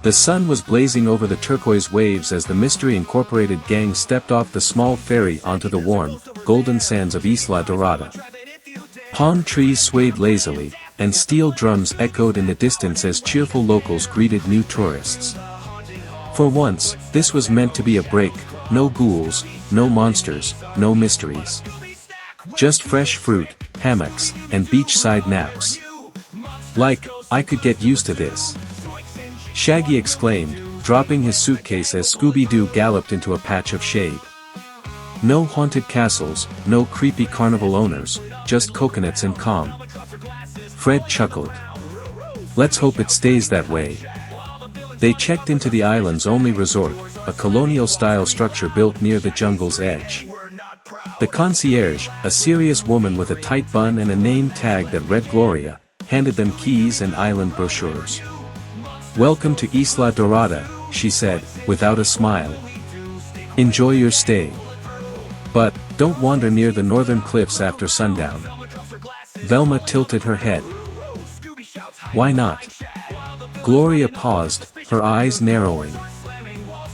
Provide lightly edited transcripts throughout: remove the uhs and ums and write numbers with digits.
The sun was blazing over the turquoise waves as the Mystery Incorporated gang stepped off the small ferry onto the warm, golden sands of Isla Dorada. Palm trees swayed lazily, and steel drums echoed in the distance as cheerful locals greeted new tourists. For once, this was meant to be a break, no ghouls, no monsters, no mysteries. Just fresh fruit, hammocks, and beachside naps. Like, I could get used to this. Shaggy exclaimed, dropping his suitcase as Scooby-Doo galloped into a patch of shade. No haunted castles, no creepy carnival owners, just coconuts and calm. Fred chuckled. Let's hope it stays that way. They checked into the island's only resort, a colonial-style structure built near the jungle's edge. The concierge, a serious woman with a tight bun and a name tag that read Gloria, handed them keys and island brochures. "Welcome to Isla Dorada," she said, without a smile. "Enjoy your stay. But, don't wander near the northern cliffs after sundown." Velma tilted her head. "Why not?" Gloria paused, her eyes narrowing.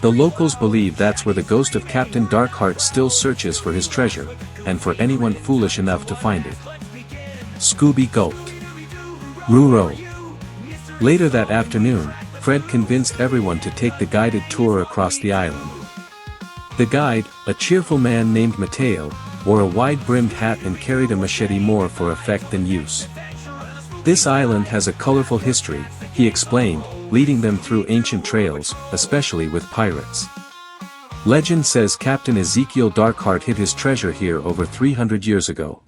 "The locals believe that's where the ghost of Captain Darkheart still searches for his treasure, and for anyone foolish enough to find it." Scooby gulped. "Ruro." Later that afternoon, Fred convinced everyone to take the guided tour across the island. The guide, a cheerful man named Mateo, wore a wide-brimmed hat and carried a machete more for effect than use. "This island has a colorful history," he explained, leading them through ancient trails, especially with pirates. "Legend says Captain Ezekiel Darkheart hid his treasure here over 300 years ago.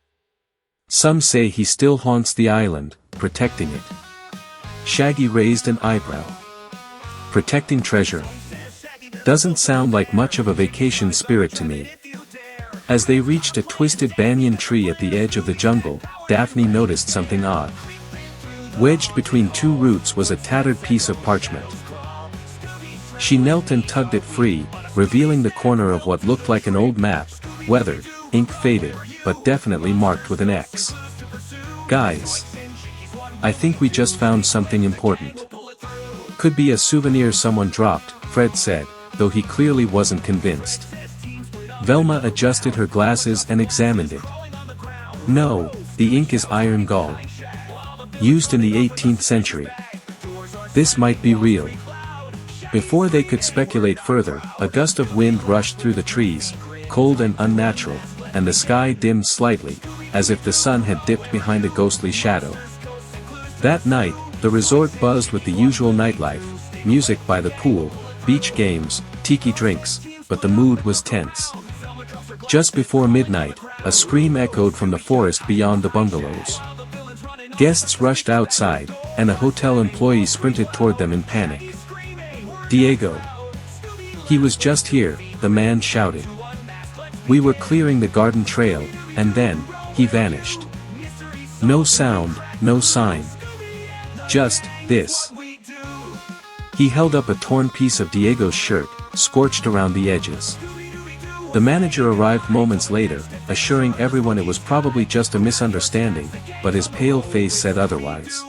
Some say he still haunts the island, protecting it." Shaggy raised an eyebrow. "Protecting treasure? Doesn't sound like much of a vacation spirit to me." As they reached a twisted banyan tree at the edge of the jungle, Daphne noticed something odd. Wedged between two roots was a tattered piece of parchment. She knelt and tugged it free, revealing the corner of what looked like an old map, weathered, ink faded, but definitely marked with an X. "Guys, I think we just found something important." "Could be a souvenir someone dropped," Fred said, though he clearly wasn't convinced. Velma adjusted her glasses and examined it. "No, the ink is iron gall. Used in the 18th century. This might be real." Before they could speculate further, a gust of wind rushed through the trees, cold and unnatural, and the sky dimmed slightly, as if the sun had dipped behind a ghostly shadow. That night, the resort buzzed with the usual nightlife, music by the pool, beach games, tiki drinks, but the mood was tense. Just before midnight, a scream echoed from the forest beyond the bungalows. Guests rushed outside, and a hotel employee sprinted toward them in panic. "Diego! He was just here," the man shouted. "We were clearing the garden trail, and then, he vanished. No sound, no sign. Just, this." He held up a torn piece of Diego's shirt, scorched around the edges. The manager arrived moments later, assuring everyone it was probably just a misunderstanding, but his pale face said otherwise.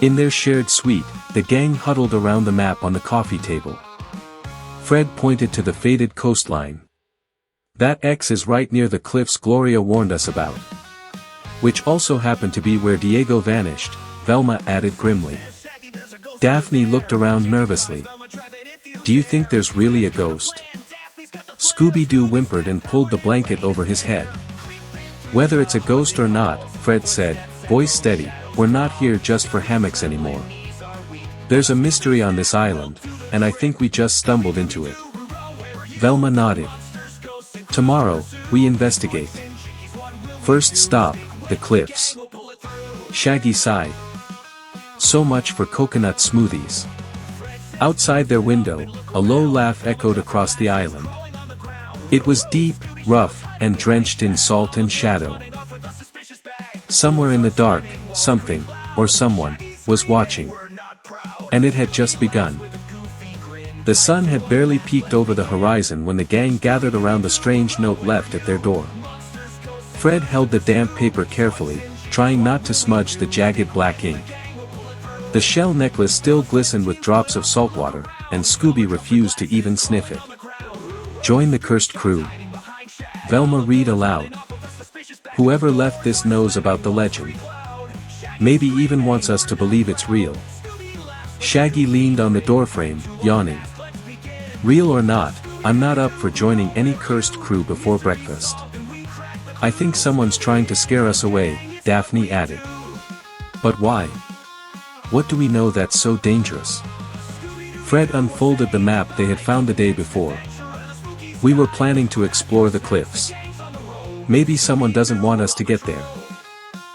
In their shared suite, the gang huddled around the map on the coffee table. Fred pointed to the faded coastline. "That X is right near the cliffs Gloria warned us about." "Which also happened to be where Diego vanished," Velma added grimly. Daphne looked around nervously. "Do you think there's really a ghost?" Scooby-Doo whimpered and pulled the blanket over his head. "Whether it's a ghost or not," Fred said, voice steady, "we're not here just for hammocks anymore. There's a mystery on this island, and I think we just stumbled into it." Velma nodded. "Tomorrow, we investigate. First stop, the cliffs." Shaggy sighed. "So much for coconut smoothies." Outside their window, a low laugh echoed across the island. It was deep, rough, and drenched in salt and shadow. Somewhere in the dark, something, or someone, was watching. And it had just begun. The sun had barely peeked over the horizon when the gang gathered around the strange note left at their door. Fred held the damp paper carefully, trying not to smudge the jagged black ink. The shell necklace still glistened with drops of salt water, and Scooby refused to even sniff it. Join the cursed crew. Velma read aloud. Whoever left this knows about the legend. Maybe even wants us to believe it's real. Shaggy leaned on the doorframe, yawning. Real or not, I'm not up for joining any cursed crew before breakfast. I think someone's trying to scare us away, Daphne added. But why? What do we know that's so dangerous? Fred unfolded the map they had found the day before. We were planning to explore the cliffs. Maybe someone doesn't want us to get there.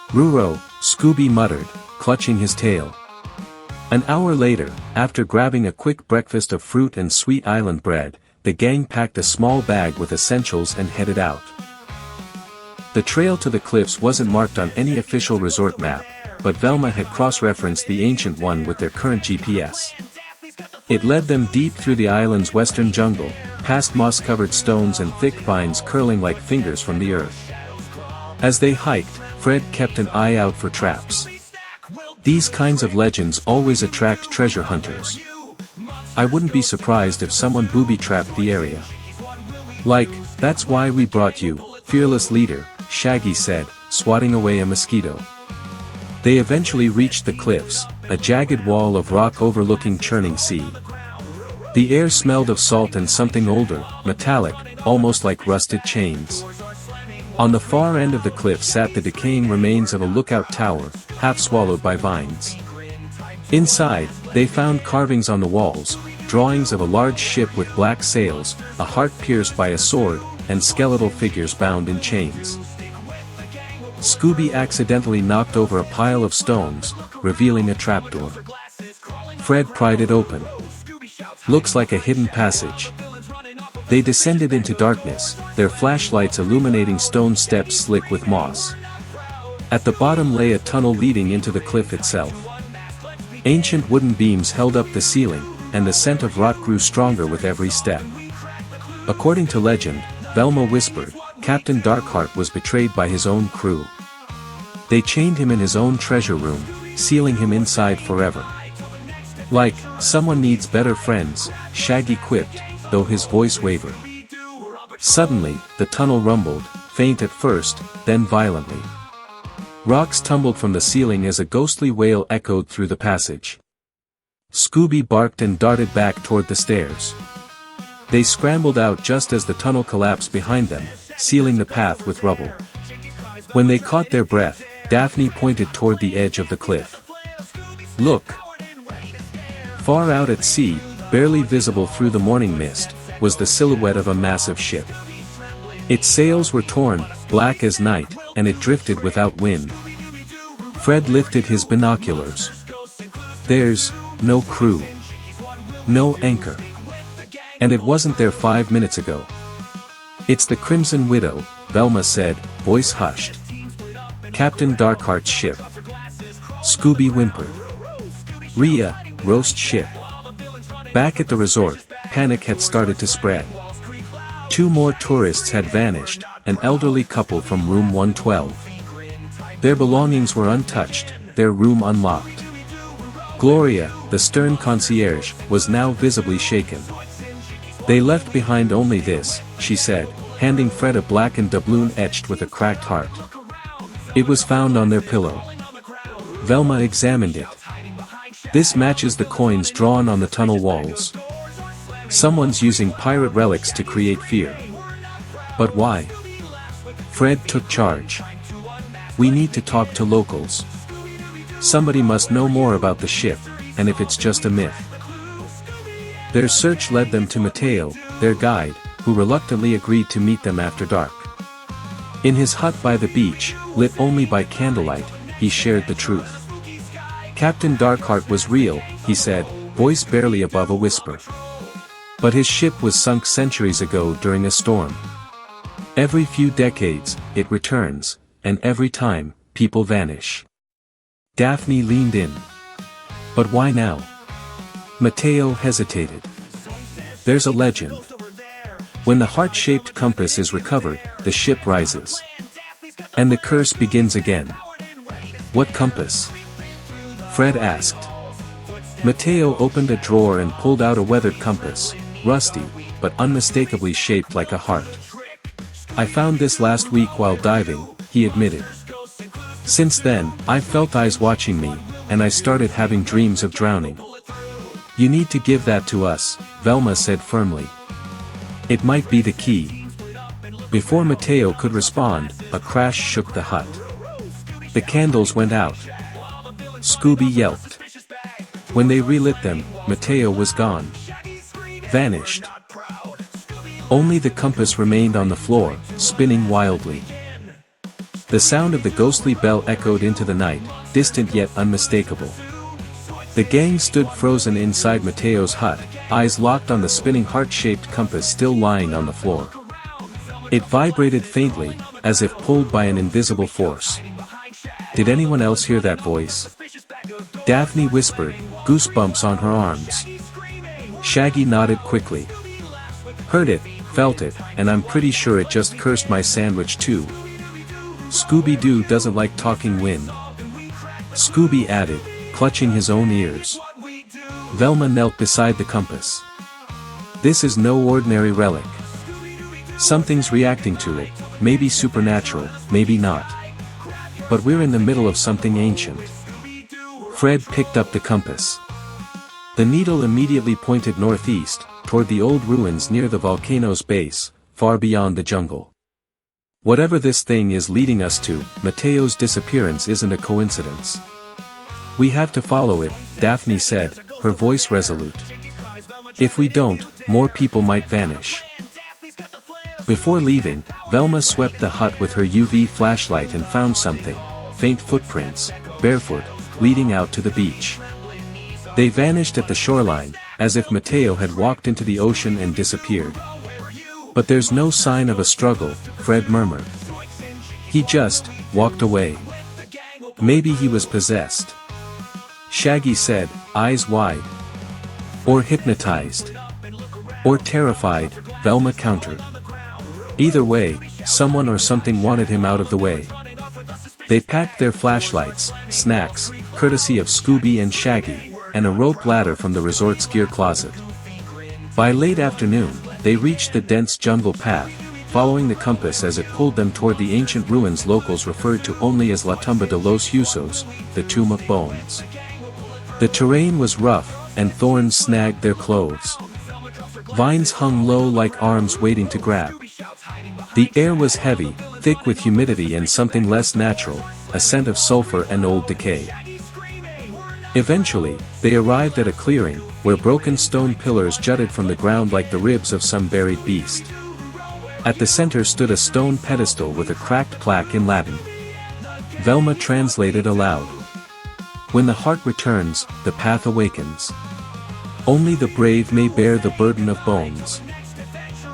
Ruro, Scooby muttered, clutching his tail. An hour later, after grabbing a quick breakfast of fruit and sweet island bread, the gang packed a small bag with essentials and headed out. The trail to the cliffs wasn't marked on any official resort map, but Velma had cross-referenced the ancient one with their current GPS. It led them deep through the island's western jungle, past moss-covered stones and thick vines curling like fingers from the earth. As they hiked, Fred kept an eye out for traps. These kinds of legends always attract treasure hunters. I wouldn't be surprised if someone booby-trapped the area. Like, that's why we brought you, fearless leader, Shaggy said, swatting away a mosquito. They eventually reached the cliffs, a jagged wall of rock overlooking churning sea. The air smelled of salt and something older, metallic, almost like rusted chains. On the far end of the cliff sat the decaying remains of a lookout tower, half swallowed by vines. Inside, they found carvings on the walls, drawings of a large ship with black sails, a heart pierced by a sword, and skeletal figures bound in chains. Scooby accidentally knocked over a pile of stones, revealing a trapdoor. Fred pried it open. Looks like a hidden passage. They descended into darkness, their flashlights illuminating stone steps slick with moss. At the bottom lay a tunnel leading into the cliff itself. Ancient wooden beams held up the ceiling, and the scent of rot grew stronger with every step. According to legend, Velma whispered, Captain Darkheart was betrayed by his own crew. They chained him in his own treasure room, sealing him inside forever. Like, someone needs better friends, Shaggy quipped, though his voice wavered. Suddenly, the tunnel rumbled, faint at first, then violently. Rocks tumbled from the ceiling as a ghostly wail echoed through the passage. Scooby barked and darted back toward the stairs. They scrambled out just as the tunnel collapsed behind them, sealing the path with rubble. When they caught their breath, Daphne pointed toward the edge of the cliff. Look! Far out at sea, barely visible through the morning mist, was the silhouette of a massive ship. Its sails were torn, black as night, and it drifted without wind. Fred lifted his binoculars. There's no crew. No anchor. And it wasn't there 5 minutes ago. It's the Crimson Widow, Velma said, voice hushed. Captain Darkheart's ship. Scooby whimpered. Rhea, roast ship. Back at the resort, panic had started to spread. 2 more tourists had vanished, an elderly couple from room 112. Their belongings were untouched, their room unlocked. Gloria, the stern concierge, was now visibly shaken. They left behind only this, she said, handing Fred a blackened doubloon etched with a cracked heart. It was found on their pillow. Velma examined it. This matches the coins drawn on the tunnel walls. Someone's using pirate relics to create fear. But why? Fred took charge. We need to talk to locals. Somebody must know more about the ship, and if it's just a myth. Their search led them to Mateo, their guide, who reluctantly agreed to meet them after dark. In his hut by the beach, lit only by candlelight, he shared the truth. Captain Darkheart was real, he said, voice barely above a whisper. But his ship was sunk centuries ago during a storm. Every few decades, it returns, and every time, people vanish. Daphne leaned in. But why now? Mateo hesitated. There's a legend. When the heart-shaped compass is recovered, the ship rises. And the curse begins again. What compass? Fred asked. Mateo opened a drawer and pulled out a weathered compass, rusty, but unmistakably shaped like a heart. I found this last week while diving, he admitted. Since then, I've felt eyes watching me, and I started having dreams of drowning. You need to give that to us, Velma said firmly. It might be the key. Before Mateo could respond, a crash shook the hut. The candles went out. Scooby yelped. When they relit them, Mateo was gone. Vanished. Only the compass remained on the floor, spinning wildly. The sound of the ghostly bell echoed into the night, distant yet unmistakable. The gang stood frozen inside Mateo's hut, eyes locked on the spinning heart-shaped compass still lying on the floor. It vibrated faintly, as if pulled by an invisible force. Did anyone else hear that voice? Daphne whispered, goosebumps on her arms. Shaggy nodded quickly. Heard it, felt it, and I'm pretty sure it just cursed my sandwich too. Scooby-Doo doesn't like talking wind. Scooby added, clutching his own ears. Velma knelt beside the compass. This is no ordinary relic. Something's reacting to it, maybe supernatural, maybe not. But we're in the middle of something ancient. Fred picked up the compass. The needle immediately pointed northeast, toward the old ruins near the volcano's base, far beyond the jungle. Whatever this thing is leading us to, Mateo's disappearance isn't a coincidence. We have to follow it, Daphne said, her voice resolute. If we don't, more people might vanish. Before leaving, Velma swept the hut with her UV flashlight and found something, faint footprints, barefoot, leading out to the beach. They vanished at the shoreline, as if Mateo had walked into the ocean and disappeared. But there's no sign of a struggle, Fred murmured. He just walked away. Maybe he was possessed. Shaggy said, eyes wide. Or hypnotized. Or terrified, Velma countered. Either way, someone or something wanted him out of the way. They packed their flashlights, snacks, courtesy of Scooby and Shaggy, and a rope ladder from the resort's gear closet. By late afternoon, they reached the dense jungle path, following the compass as it pulled them toward the ancient ruins locals referred to only as La Tumba de los Huesos, the Tomb of Bones. The terrain was rough, and thorns snagged their clothes. Vines hung low like arms waiting to grab. The air was heavy, thick with humidity and something less natural, a scent of sulfur and old decay. Eventually, they arrived at a clearing, where broken stone pillars jutted from the ground like the ribs of some buried beast. At the center stood a stone pedestal with a cracked plaque in Latin. Velma translated aloud. When the heart returns, the path awakens. Only the brave may bear the burden of bones.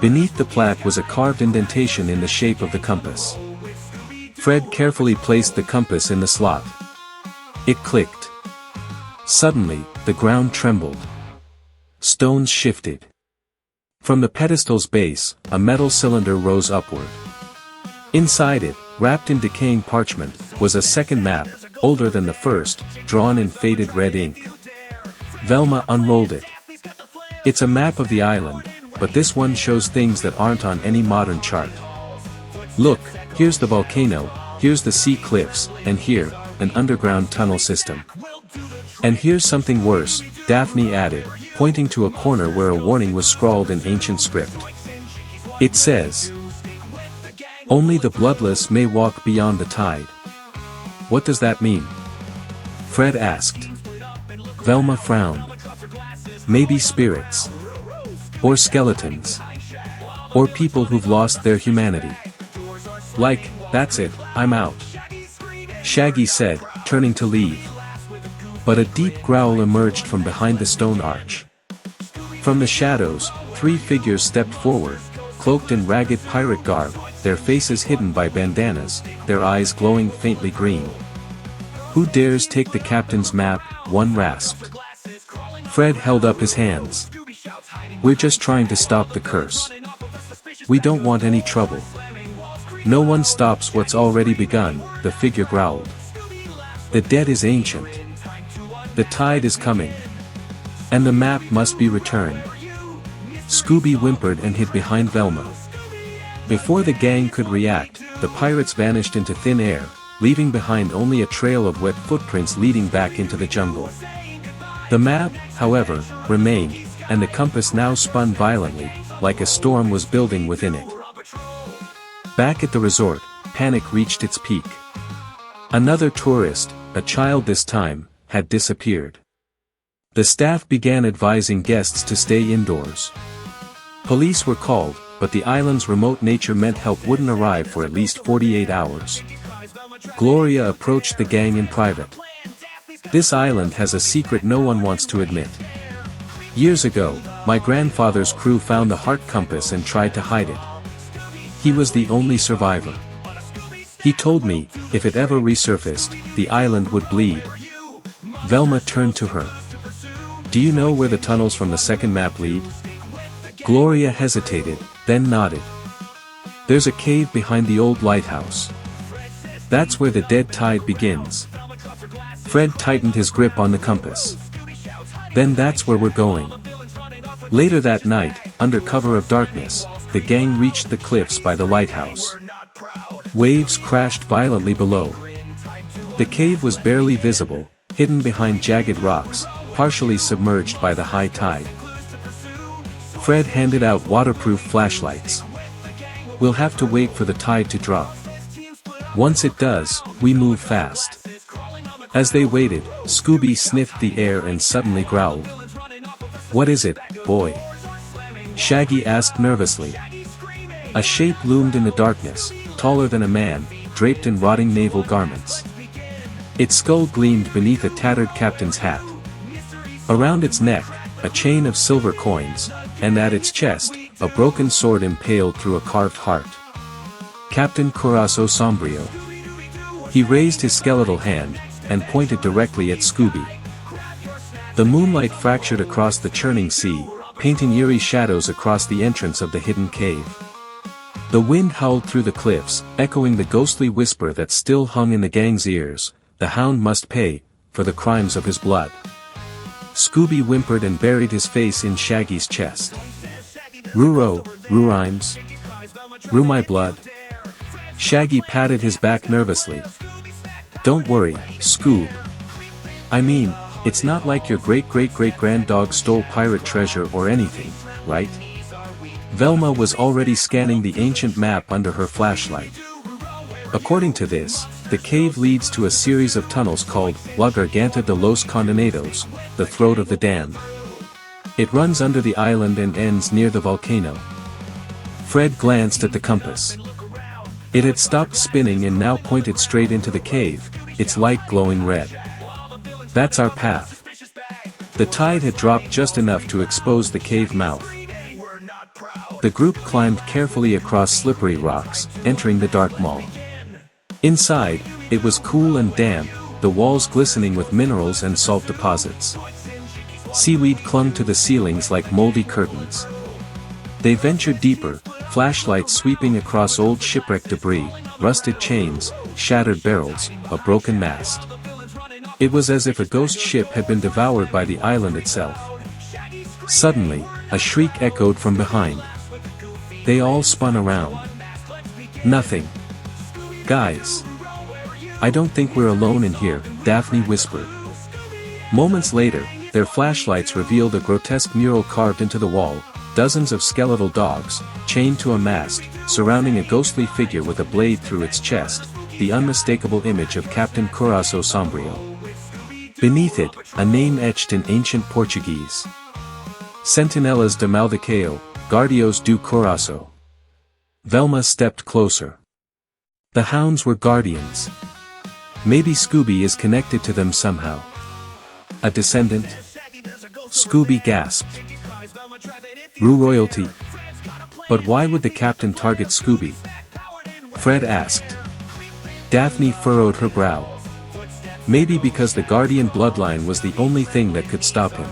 Beneath the plaque was a carved indentation in the shape of the compass. Fred carefully placed the compass in the slot. It clicked. Suddenly, the ground trembled. Stones shifted. From the pedestal's base, a metal cylinder rose upward. Inside it, wrapped in decaying parchment, was a second map, older than the first, drawn in faded red ink. Velma unrolled it. It's a map of the island, but this one shows things that aren't on any modern chart. Look, here's the volcano, here's the sea cliffs, and here, an underground tunnel system. And here's something worse, Daphne added, pointing to a corner where a warning was scrawled in ancient script. It says, "Only the bloodless may walk beyond the tide." What does that mean? Fred asked. Velma frowned. Maybe spirits. Or skeletons. Or people who've lost their humanity. Like, that's it, I'm out. Shaggy said, turning to leave. But a deep growl emerged from behind the stone arch. From the shadows, 3 figures stepped forward, cloaked in ragged pirate garb, their faces hidden by bandanas, their eyes glowing faintly green. "Who dares take the captain's map?" one rasped. Fred held up his hands. "We're just trying to stop the curse. We don't want any trouble." "No one stops what's already begun," the figure growled. "The dead is ancient. The tide is coming. And the map must be returned. Scooby whimpered and hid behind Velma. Before the gang could react, the pirates vanished into thin air, leaving behind only a trail of wet footprints leading back into the jungle. The map, however, remained, and the compass now spun violently, like a storm was building within it. Back at the resort, panic reached its peak. Another tourist, a child this time, had disappeared. The staff began advising guests to stay indoors. Police were called, but the island's remote nature meant help wouldn't arrive for at least 48 hours. Gloria approached the gang in private. This island has a secret no one wants to admit. Years ago, my grandfather's crew found the heart compass and tried to hide it. He was the only survivor. He told me, if it ever resurfaced, the island would bleed. Velma turned to her. Do you know where the tunnels from the second map lead? Gloria hesitated, then nodded. There's a cave behind the old lighthouse. That's where the dead tide begins. Fred tightened his grip on the compass. Then that's where we're going. Later that night, under cover of darkness, the gang reached the cliffs by the lighthouse. Waves crashed violently below. The cave was barely visible, hidden behind jagged rocks, partially submerged by the high tide. Fred handed out waterproof flashlights. We'll have to wait for the tide to drop. Once it does, we move fast. As they waited, Scooby sniffed the air and suddenly growled. What is it, boy? Shaggy asked nervously. A shape loomed in the darkness, taller than a man, draped in rotting naval garments. Its skull gleamed beneath a tattered captain's hat. Around its neck, a chain of silver coins, and at its chest, a broken sword impaled through a carved heart. Captain Corazon Sombrio. He raised his skeletal hand, and pointed directly at Scooby. The moonlight fractured across the churning sea, painting eerie shadows across the entrance of the hidden cave. The wind howled through the cliffs, echoing the ghostly whisper that still hung in the gang's ears, the hound must pay, for the crimes of his blood. Scooby whimpered and buried his face in Shaggy's chest. Ruro, rhymes. Rue my blood. Shaggy patted his back nervously. Don't worry, Scoob. I mean, it's not like your great-great-great-granddog stole pirate treasure or anything, right? Velma was already scanning the ancient map under her flashlight. According to this, the cave leads to a series of tunnels called La Garganta de los Condenados, the throat of the damned. It runs under the island and ends near the volcano. Fred glanced at the compass. It had stopped spinning and now pointed straight into the cave, its light glowing red. That's our path. The tide had dropped just enough to expose the cave mouth. The group climbed carefully across slippery rocks, entering the dark maw. Inside, it was cool and damp, the walls glistening with minerals and salt deposits. Seaweed clung to the ceilings like moldy curtains. They ventured deeper, flashlights sweeping across old shipwreck debris, rusted chains, shattered barrels, a broken mast. It was as if a ghost ship had been devoured by the island itself. Suddenly, a shriek echoed from behind. They all spun around. Nothing. Guys. I don't think we're alone in here, Daphne whispered. Moments later, their flashlights revealed a grotesque mural carved into the wall, dozens of skeletal dogs, chained to a mast, surrounding a ghostly figure with a blade through its chest, the unmistakable image of Captain Corazon Sombrio. Beneath it, a name etched in ancient Portuguese. Sentinelas de Maldacao, Guardios do Coração. Velma stepped closer. The hounds were guardians. Maybe Scooby is connected to them somehow. A descendant? Scooby gasped. Rue royalty? But why would the captain target Scooby? Fred asked. Daphne furrowed her brow. Maybe because the guardian bloodline was the only thing that could stop him.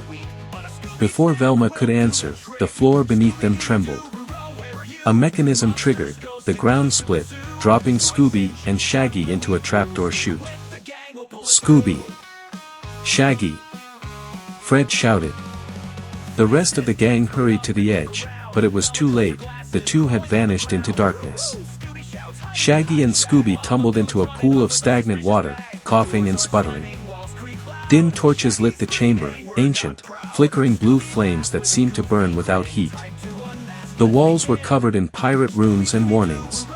Before Velma could answer, the floor beneath them trembled. A mechanism triggered, the ground split, dropping Scooby and Shaggy into a trapdoor chute. Scooby! Shaggy! Fred shouted. The rest of the gang hurried to the edge, but it was too late, the two had vanished into darkness. Shaggy and Scooby tumbled into a pool of stagnant water, coughing and sputtering. Dim torches lit the chamber, ancient, flickering blue flames that seemed to burn without heat. The walls were covered in pirate runes and warnings.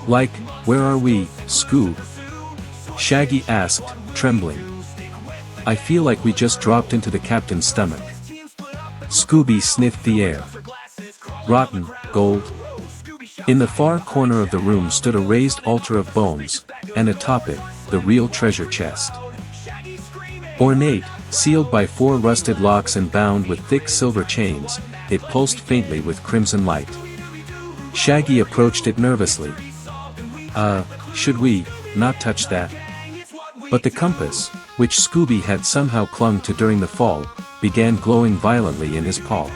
Like, "Where are we, Scoob?" Shaggy asked, trembling. "I feel like we just dropped into the captain's stomach." Scooby sniffed the air. "Rotten, gold." In the far corner of the room stood a raised altar of bones, and atop it, the real treasure chest. Ornate, sealed by 4 rusted locks and bound with thick silver chains, it pulsed faintly with crimson light. Shaggy approached it nervously. Should we not touch that?" But the compass, which Scooby had somehow clung to during the fall, began glowing violently in his paw.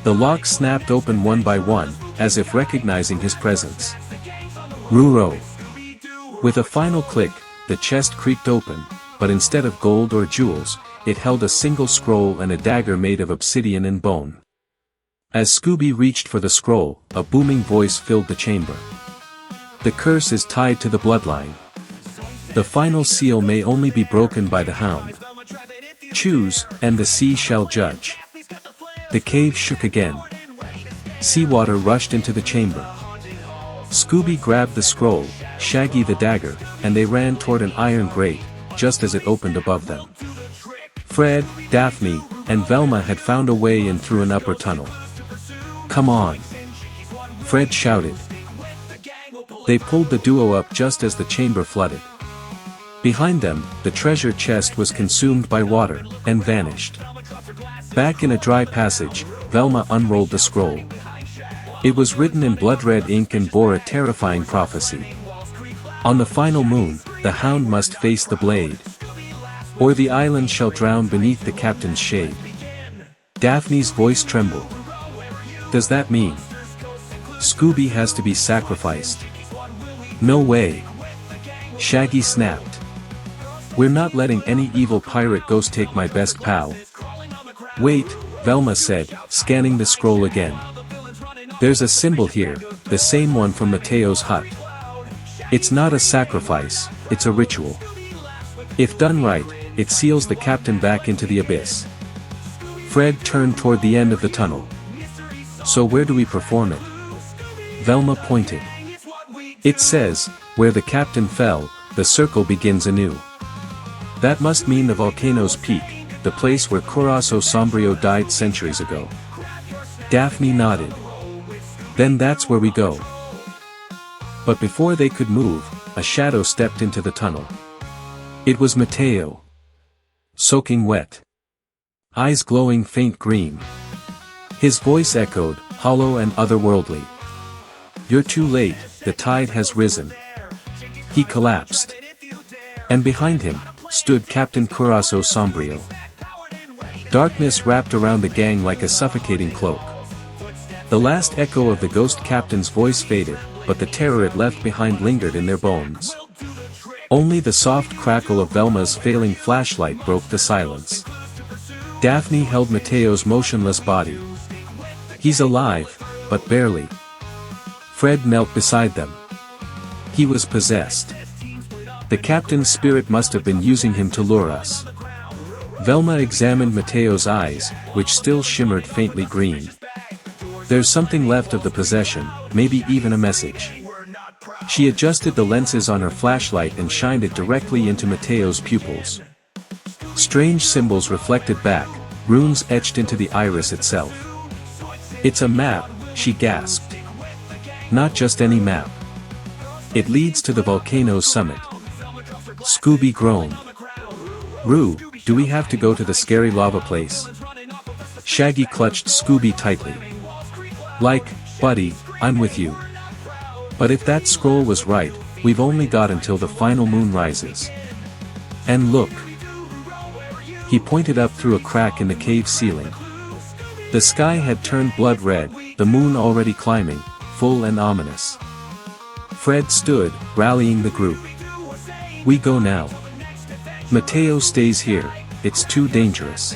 The locks snapped open one by one, as if recognizing his presence. Ruro! With a final click, the chest creaked open, but instead of gold or jewels, it held a single scroll and a dagger made of obsidian and bone. As Scooby reached for the scroll, a booming voice filled the chamber. "The curse is tied to the bloodline. The final seal may only be broken by the hound. Choose, and the sea shall judge." The cave shook again. Seawater rushed into the chamber. Scooby grabbed the scroll, Shaggy the dagger, and they ran toward an iron grate, just as it opened above them. Fred, Daphne, and Velma had found a way in through an upper tunnel. "Come on!" Fred shouted. They pulled the duo up just as the chamber flooded. Behind them, the treasure chest was consumed by water, and vanished. Back in a dry passage, Velma unrolled the scroll. It was written in blood-red ink and bore a terrifying prophecy. On the final moon, the hound must face the blade. Or the island shall drown beneath the captain's shade. Daphne's voice trembled. "Does that mean Scooby has to be sacrificed?" "No way!" Shaggy snapped. "We're not letting any evil pirate ghost take my best pal." "Wait," Velma said, scanning the scroll again. "There's a symbol here, the same one from Mateo's hut. It's not a sacrifice, it's a ritual. If done right, it seals the captain back into the abyss." Fred turned toward the end of the tunnel. "So where do we perform it?" Velma pointed. "It says, where the captain fell, the circle begins anew. That must mean the volcano's peak, the place where Corazon Sombrio died centuries ago." Daphne nodded. "Then that's where we go." But before they could move, a shadow stepped into the tunnel. It was Mateo. Soaking wet. Eyes glowing faint green. His voice echoed, hollow and otherworldly. "You're too late, the tide has risen." He collapsed. And behind him, stood Captain Corazon Sombrio. Darkness wrapped around the gang like a suffocating cloak. The last echo of the ghost captain's voice faded, but the terror it left behind lingered in their bones. Only the soft crackle of Velma's failing flashlight broke the silence. Daphne held Mateo's motionless body. "He's alive, but barely." Fred knelt beside them. He was possessed. The captain's spirit must have been using him to lure us. Velma examined Mateo's eyes, which still shimmered faintly green. "There's something left of the possession, maybe even a message." She adjusted the lenses on her flashlight and shined it directly into Mateo's pupils. Strange symbols reflected back, runes etched into the iris itself. "It's a map," she gasped. "Not just any map. It leads to the volcano's summit." Scooby groaned. "Roo, do we have to go to the scary lava place?" Shaggy clutched Scooby tightly. "Like, buddy, I'm with you. But if that scroll was right, we've only got until the final moon rises. And look." He pointed up through a crack in the cave ceiling. The sky had turned blood red, the moon already climbing, full and ominous. Fred stood, rallying the group. "We go now. Mateo stays here, it's too dangerous."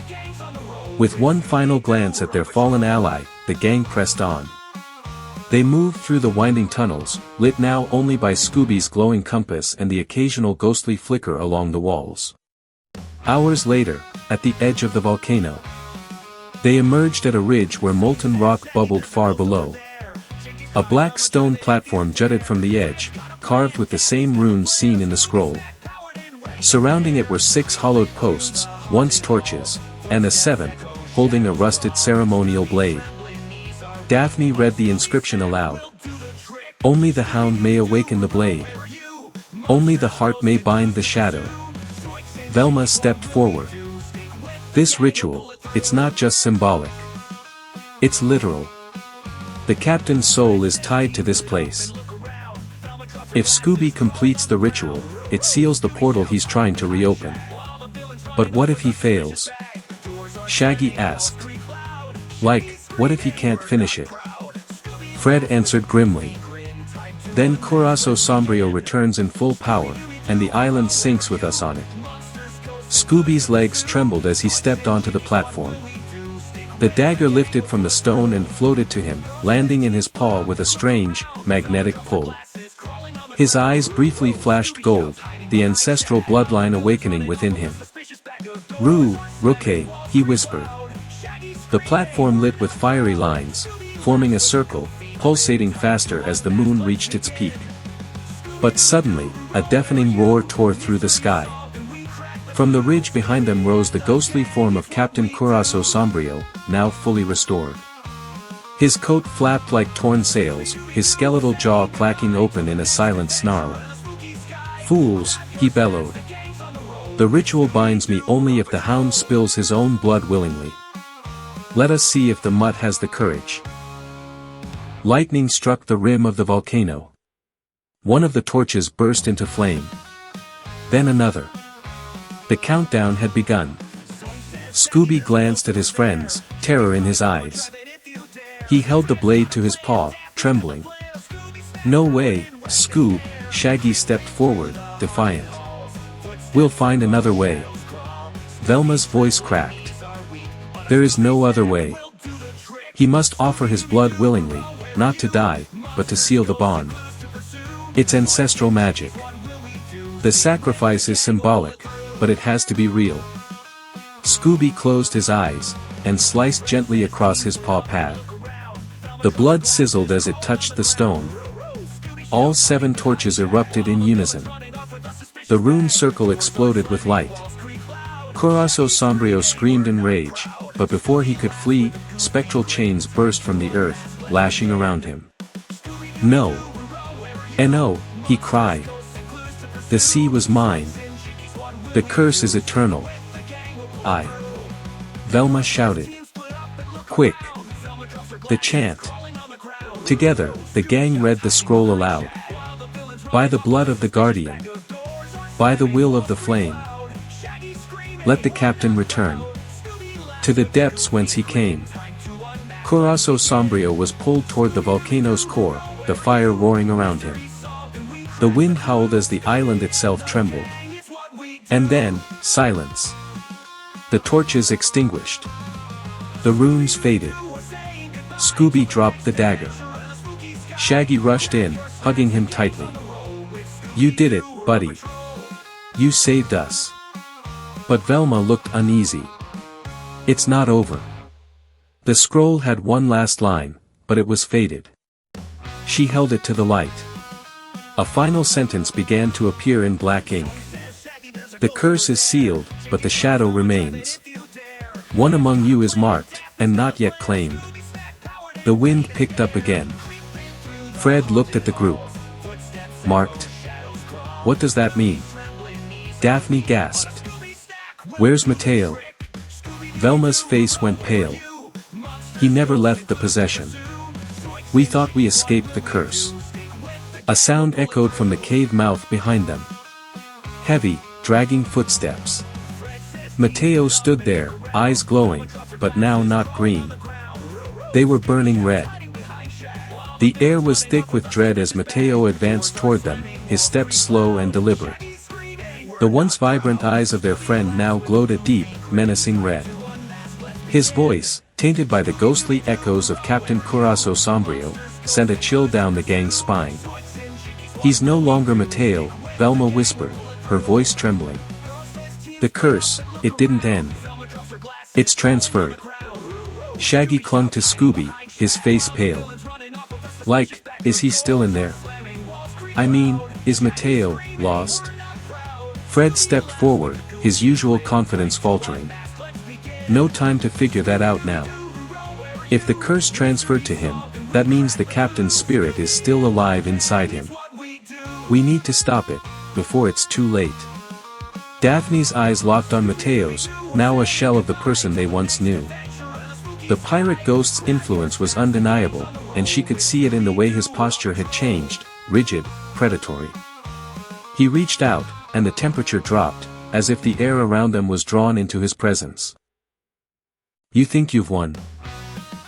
With one final glance at their fallen ally, the gang pressed on. They moved through the winding tunnels, lit now only by Scooby's glowing compass and the occasional ghostly flicker along the walls. Hours later, at the edge of the volcano, they emerged at a ridge where molten rock bubbled far below. A black stone platform jutted from the edge, carved with the same runes seen in the scroll. Surrounding it were 6 hollowed posts, once torches, and a 7th, holding a rusted ceremonial blade. Daphne read the inscription aloud. Only the hound may awaken the blade. Only the heart may bind the shadow. Velma stepped forward. This ritual, it's not just symbolic. It's literal. The captain's soul is tied to this place. If Scooby completes the ritual, it seals the portal he's trying to reopen. But what if he fails? Shaggy asked. Like, what if he can't finish it? Fred answered grimly. Then Corazon Sombrio returns in full power, and the island sinks with us on it. Scooby's legs trembled as he stepped onto the platform. The dagger lifted from the stone and floated to him, landing in his paw with a strange, magnetic pull. His eyes briefly flashed gold, the ancestral bloodline awakening within him. Rookie, he whispered. The platform lit with fiery lines, forming a circle, pulsating faster as the moon reached its peak. But suddenly, a deafening roar tore through the sky. From the ridge behind them rose the ghostly form of Captain Corazon Sombrio, now fully restored. His coat flapped like torn sails, his skeletal jaw clacking open in a silent snarl. Fools, he bellowed. The ritual binds me only if the hound spills his own blood willingly. Let us see if the mutt has the courage. Lightning struck the rim of the volcano. One of the torches burst into flame. Then another. The countdown had begun. Scooby glanced at his friends, terror in his eyes. He held the blade to his paw, trembling. No way, Scoob, Shaggy stepped forward, defiant. We'll find another way. Velma's voice cracked. There is no other way. He must offer his blood willingly, not to die, but to seal the bond. It's ancestral magic. The sacrifice is symbolic, but it has to be real. Scooby closed his eyes, and sliced gently across his paw pad. The blood sizzled as it touched the stone. All 7 torches erupted in unison. The rune circle exploded with light. Corazon Sombrio screamed in rage, but before he could flee, spectral chains burst from the earth, lashing around him. No! No, he cried. The sea was mine. The curse is eternal. Velma shouted. Quick! The chant. Together, the gang read the scroll aloud. By the blood of the guardian. By the will of the flame. Let the captain return. To the depths whence he came. Corazon Sombrio was pulled toward the volcano's core, the fire roaring around him. The wind howled as the island itself trembled. And then, silence. The torches extinguished. The runes faded. Scooby dropped the dagger. Shaggy rushed in, hugging him tightly. You did it, buddy. You saved us. But Velma looked uneasy. It's not over. The scroll had one last line, but it was faded. She held it to the light. A final sentence began to appear in black ink. The curse is sealed, but the shadow remains. One among you is marked, and not yet claimed. The wind picked up again. Fred looked at the group. Marked? What does that mean? Daphne gasped. Where's Mateo? Velma's face went pale. He never left the possession. We thought we escaped the curse. A sound echoed from the cave mouth behind them. Heavy, dragging footsteps. Mateo stood there, eyes glowing, but now not green. They were burning red. The air was thick with dread as Mateo advanced toward them, his steps slow and deliberate. The once vibrant eyes of their friend now glowed a deep, menacing red. His voice, tainted by the ghostly echoes of Captain Curaçao Sombrio, sent a chill down the gang's spine. "He's no longer Mateo," Velma whispered, her voice trembling. "The curse, it didn't end. It's transferred." Shaggy clung to Scooby, his face pale. "Like, is he still in there? I mean, is Mateo lost?" Fred stepped forward, his usual confidence faltering. "No time to figure that out now. If the curse transferred to him, that means the captain's spirit is still alive inside him. We need to stop it, before it's too late." Daphne's eyes locked on Mateo's, now a shell of the person they once knew. The pirate ghost's influence was undeniable, and she could see it in the way his posture had changed, rigid, predatory. He reached out, and the temperature dropped, as if the air around them was drawn into his presence. "You think you've won?"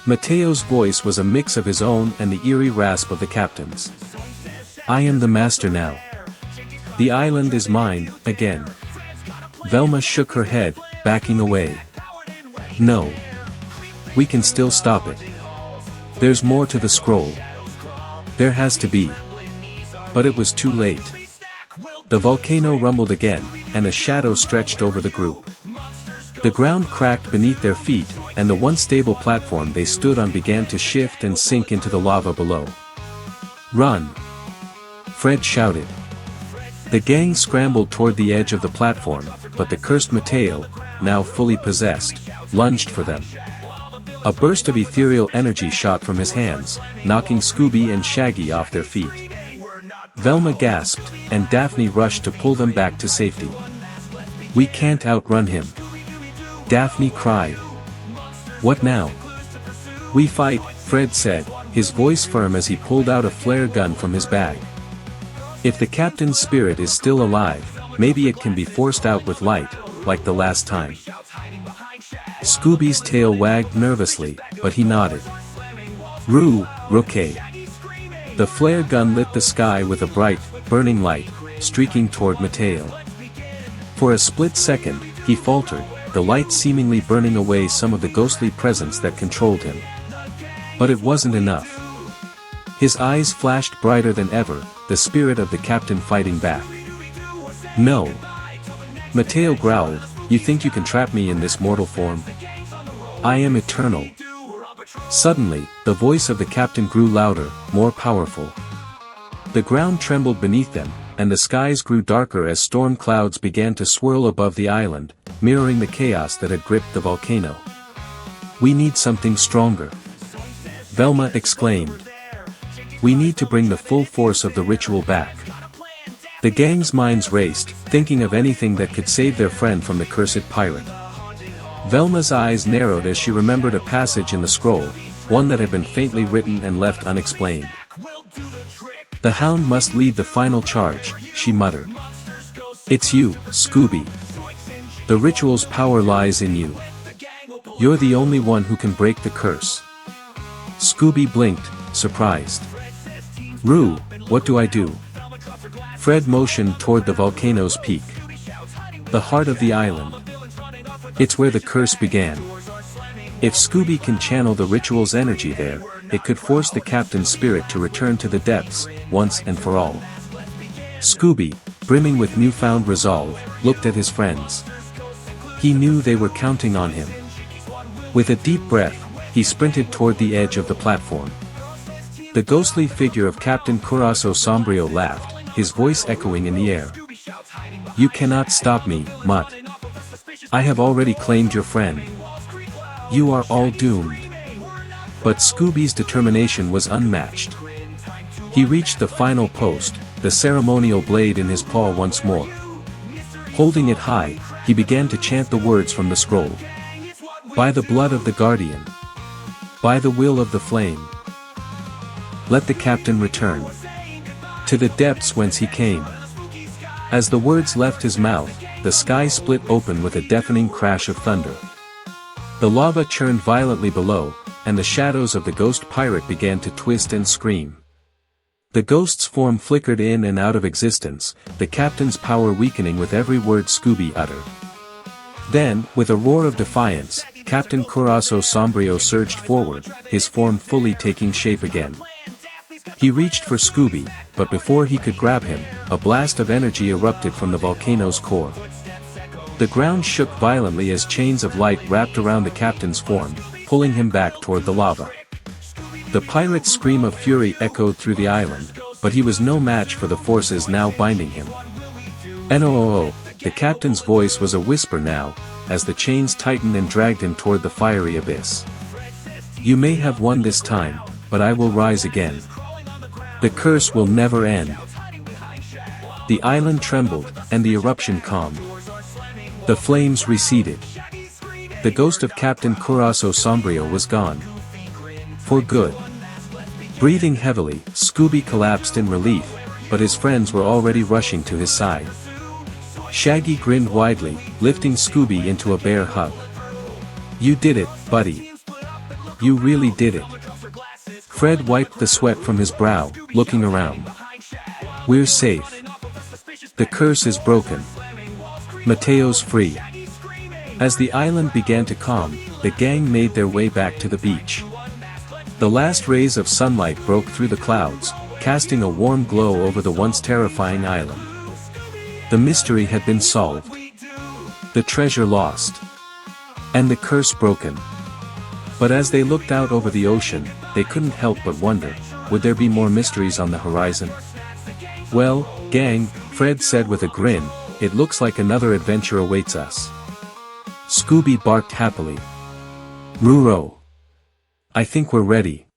Mateo's voice was a mix of his own and the eerie rasp of the captain's. "I am the master now. The island is mine, again." Velma shook her head, backing away. "No. We can still stop it. There's more to the scroll. There has to be." But it was too late. The volcano rumbled again, and a shadow stretched over the group. The ground cracked beneath their feet, and the once stable platform they stood on began to shift and sink into the lava below. "Run!" Fred shouted. The gang scrambled toward the edge of the platform, but the cursed Mateo, now fully possessed, lunged for them. A burst of ethereal energy shot from his hands, knocking Scooby and Shaggy off their feet. Velma gasped, and Daphne rushed to pull them back to safety. "We can't outrun him," Daphne cried. "What now?" "We fight," Fred said, his voice firm as he pulled out a flare gun from his bag. "If the captain's spirit is still alive, maybe it can be forced out with light, like the last time." Scooby's tail wagged nervously, but he nodded. Rookie. The flare gun lit the sky with a bright, burning light, streaking toward Mateo. For a split second, he faltered, the light seemingly burning away some of the ghostly presence that controlled him. But it wasn't enough. His eyes flashed brighter than ever, the spirit of the captain fighting back. "No." Mateo growled, "You think you can trap me in this mortal form? I am eternal." Suddenly, the voice of the captain grew louder, more powerful. The ground trembled beneath them, and the skies grew darker as storm clouds began to swirl above the island, mirroring the chaos that had gripped the volcano. "We need something stronger," Velma exclaimed. "We need to bring the full force of the ritual back." The gang's minds raced, thinking of anything that could save their friend from the cursed pirate. Velma's eyes narrowed as she remembered a passage in the scroll, one that had been faintly written and left unexplained. "The hound must lead the final charge," she muttered. "It's you, Scooby. The ritual's power lies in you. You're the only one who can break the curse." Scooby blinked, surprised. What do I do?" Fred motioned toward the volcano's peak. "The heart of the island. It's where the curse began. If Scooby can channel the ritual's energy there, it could force the captain's spirit to return to the depths, once and for all." Scooby, brimming with newfound resolve, looked at his friends. He knew they were counting on him. With a deep breath, he sprinted toward the edge of the platform. The ghostly figure of Captain Curaçao Sombrio laughed, his voice echoing in the air. "You cannot stop me, Mutt. I have already claimed your friend. You are all doomed." But Scooby's determination was unmatched. He reached the final post, the ceremonial blade in his paw once more. Holding it high, he began to chant the words from the scroll. "By the blood of the guardian. By the will of the flame. Let the captain return to the depths whence he came." As the words left his mouth, the sky split open with a deafening crash of thunder. The lava churned violently below, and the shadows of the ghost pirate began to twist and scream. The ghost's form flickered in and out of existence, the captain's power weakening with every word Scooby uttered. Then, with a roar of defiance, Captain Corazon Sombrio surged forward, his form fully taking shape again. He reached for Scooby, but before he could grab him, a blast of energy erupted from the volcano's core. The ground shook violently as chains of light wrapped around the captain's form, pulling him back toward the lava. The pirate's scream of fury echoed through the island, but he was no match for the forces now binding him. "No!" The captain's voice was a whisper now, as the chains tightened and dragged him toward the fiery abyss. "You may have won this time, but I will rise again. The curse will never end." The island trembled, and the eruption calmed. The flames receded. The ghost of Captain Corazon Sombrio was gone. For good. Breathing heavily, Scooby collapsed in relief, but his friends were already rushing to his side. Shaggy grinned widely, lifting Scooby into a bear hug. "You did it, buddy. You really did it." Fred wiped the sweat from his brow, looking around. "We're safe. The curse is broken. Mateo's free." As the island began to calm, the gang made their way back to the beach. The last rays of sunlight broke through the clouds, casting a warm glow over the once terrifying island. The mystery had been solved. The treasure lost. And the curse broken. But as they looked out over the ocean, they couldn't help but wonder, would there be more mysteries on the horizon? "Well, gang," Fred said with a grin, "it looks like another adventure awaits us." Scooby barked happily. "Ruro! I think we're ready."